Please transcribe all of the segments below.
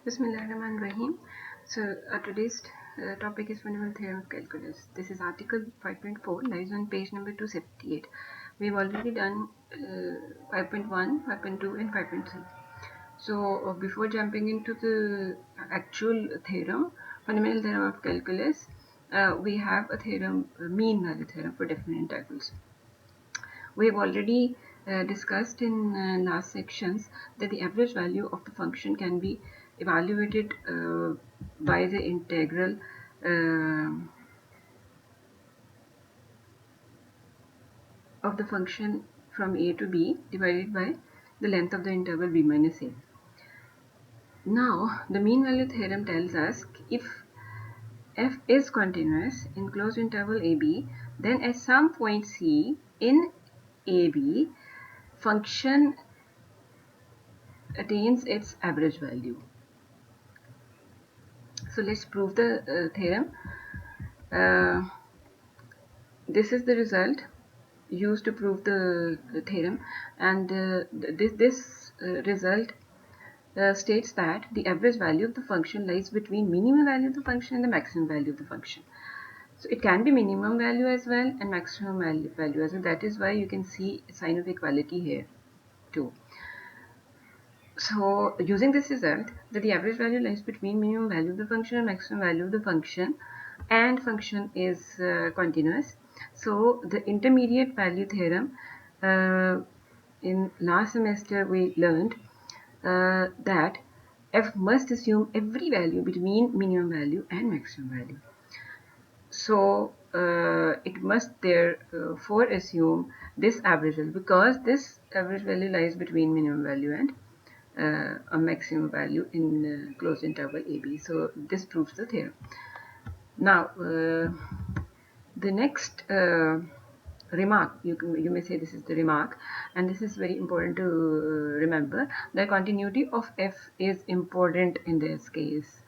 Bismillahirrahmanirrahim. So today's topic is fundamental theorem of calculus. This is article 5.4, lies on page number 278. We've already done 5.1, 5.2 and 5.3. So before jumping into the actual theorem, fundamental theorem of calculus, we have a theorem, mean value theorem for definite integrals. We have already discussed in last sections that the average value of the function can be evaluated by the integral of the function from a to b divided by the length of the interval b minus a. Now, the mean value theorem tells us if f is continuous in closed interval ab, then at some point c in ab, function attains its average value. So let's prove the theorem. This is the result used to prove the theorem, and this result states that the average value of the function lies between minimum value of the function and the maximum value of the function. So it can be minimum value as well and maximum value as well. That is why you can see a sign of equality here too. So using this result that the average value lies between minimum value of the function and maximum value of the function, and function is continuous. So the intermediate value theorem, in last semester we learned that f must assume every value between minimum value and maximum value. So it must therefore assume this average value, because this average value lies between minimum value and a maximum value in closed interval AB. So this proves the theorem. Now the next remark, you may say this is the remark, and this is very important to remember. The continuity of f is important in this case.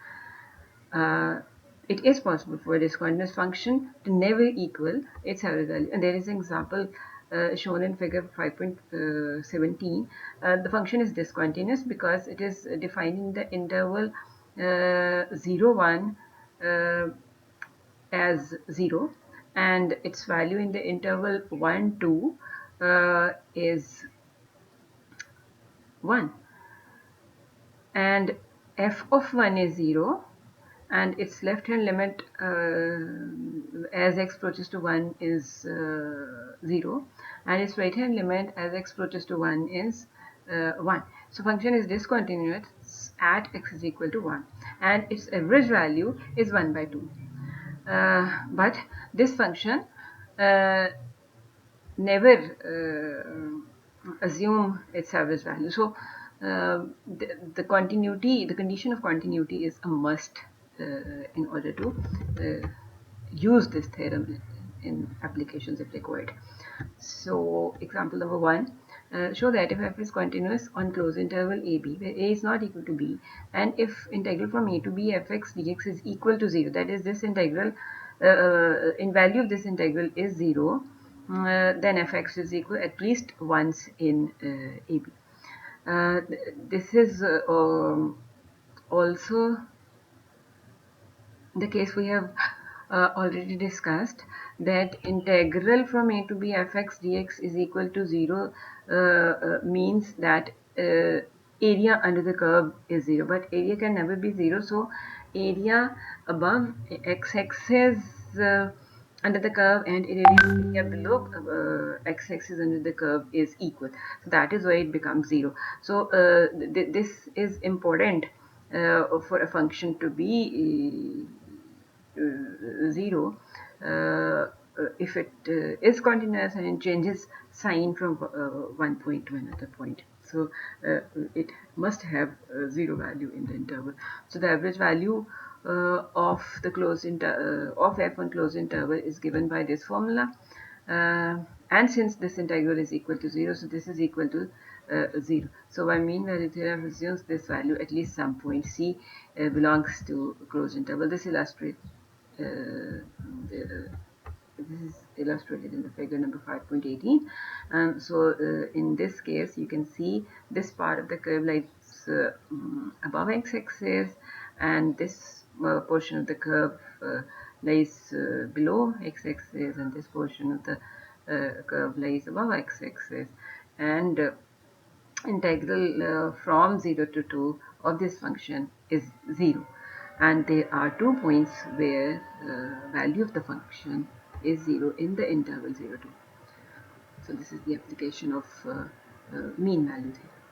It is possible for a discontinuous function to never equal its average value, and there is an example shown in figure 5.17. The function is discontinuous because it is defined in the interval 0, 1 as 0, and its value in the interval 1, 2 is 1, and f of 1 is 0, and its left hand limit as x approaches to 1 is 0, and its right hand limit as x approaches to 1 is 1. So function is discontinuous at x is equal to 1, and its average value is 1 by 2. But this function never assume its average value. So the continuity, the condition of continuity is a must in order to use this theorem in applications if required. So example number 1, show that if f is continuous on closed interval ab where a is not equal to b, and if integral from a to b fx dx is equal to 0, that is this integral in value of this integral is 0, then fx is equal at least once in ab. This is also the case we have already discussed, that integral from a to b fx dx is equal to 0 means that area under the curve is 0, but area can never be 0. So area above x-axis under the curve and area below x-axis under the curve is equal. So that is why it becomes 0. So this is important for a function to be 0 if it is continuous and it changes sign from one point to another point. So it must have 0 value in the interval. So the average value of the of f on closed interval is given by this formula, and since this integral is equal to 0, so this is equal to 0. So by mean value theorem assumes this value at least some point c belongs to closed interval. This illustrates this is illustrated in the figure number 5.18. So in this case you can see this part of the curve lies above x-axis, and this portion of the curve lies below x-axis, and this portion of the curve lies above x-axis, and integral from 0 to 2 of this function is 0, and there are 2 points where value of the function is 0 in the interval 0 to 2. So this is the application of mean value theorem.